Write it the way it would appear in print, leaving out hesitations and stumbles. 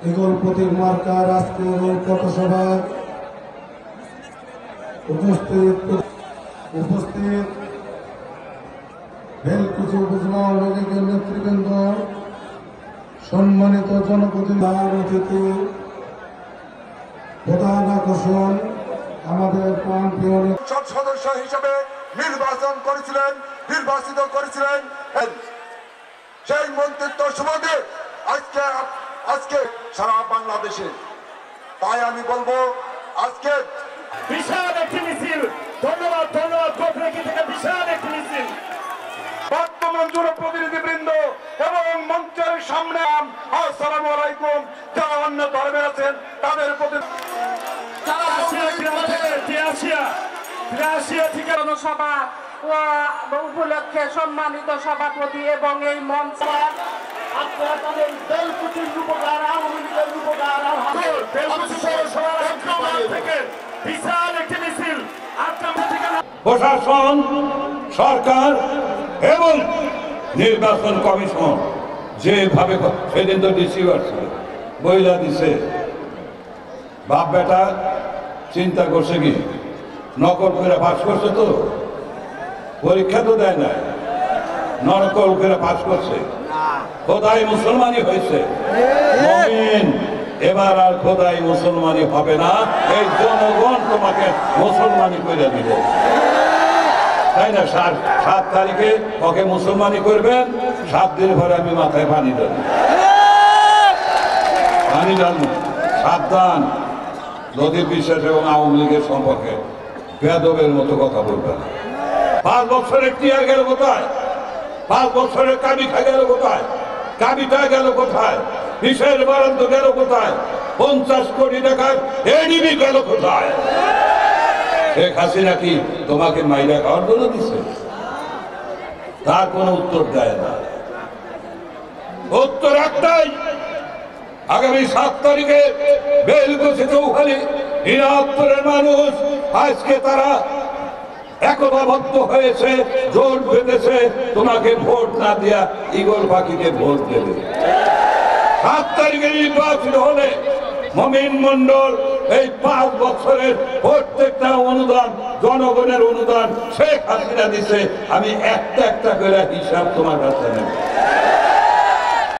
Eagle প্রতীক marker আজকের পথসভা উপস্থিত বেলকুচি উপজেলা আওয়ামী লীগের নেতৃবৃন্দ, সম্মানিত জনপ্রতিনিধি, অতিথি, প্রধান আকর্ষণ আমাদের প্রাণপ্রিয় সংসদ সদস্য হিসেবে নির্বাচিত করেছিলেন সেই মন্ত্রিত্ব সুবাদে আজকে সারা বাংলাদেশে। তাই আমি বলবো আজকে বিশাল একটি মিছিল, ধন্যবাদ গোপরেখি থেকে বিশাল একটি মিছিল। বর্তমান জনপ্রতিনিধিবৃন্দ এবং মঞ্চের সামনে আসসালামু আলাইকুম, যারা অন্য ধর্মের আছেন তাদের প্রতি জনসভা উপলক্ষে সম্মানিত সভাপতি এবং এই মঞ্চ আপনারা তাদের বেলকুচির উপকার, আওয়ামী লীগের উপকার থেকে বিশাল একটি মিছিল প্রশাসন, সরকার এবং নির্বাচন কমিশন যেভাবে সেদিন তো ডিসি বইলা দিছে, বাপ বেটা চিন্তা করছে কি নকল করে পাস করছে, তো পরীক্ষা তো দেয় না, নকল করে পাস করছে, খোদাই মুসলমানই হয়েছে। মুমিন এবার আর খোদাই মুসলমানই হবে না, এই জনগণ তোমাকে মুসলমানি করে দিবে, তাই না? 7 তারিখে ওকে মুসলমানি করবেন, 7 দিন পরে আমি মাথায় পানি দেব, পানি ডালব। সাবধান, নদীর বিশ্বাস এবং আওয়ামী লীগের সম্পর্কে বেয়াদবের মতো কথা বলবে না। 5 বছরের টিয়ার গেল কোথায়? 5 বছরের কাবিখা গেল কোথায়? কাবিটা গেল কোথায়? বিশেষ বরাদ্দ গেল কোথায়? 50 কোটি টাকার এডিবি গেল কোথায়? শেখ হাসিনা কি তোমাকে মাইরা খাওয়ার জন্য দিচ্ছে? তার কোনো উত্তর দেয় না। উত্তর একটাই, আগামী 7 তারিখে বেলকুচি চৌখালি 79 মানুষ আজকে তারা একতাবদ্ধ হয়েছে, জোট বেঁধেছে, তোমাকে ভোট না দিয়া ইগল পাখিকে ভোট দেবে। 7 তারিখে নির্বাচিত হলে মমিন মন্ডল এই 5 বছরের প্রত্যেকটা অনুদান, জনগণের অনুদান শেখ হাসিনা দিছে, আমি একটা করে হিসাব তোমার কাছে নেব।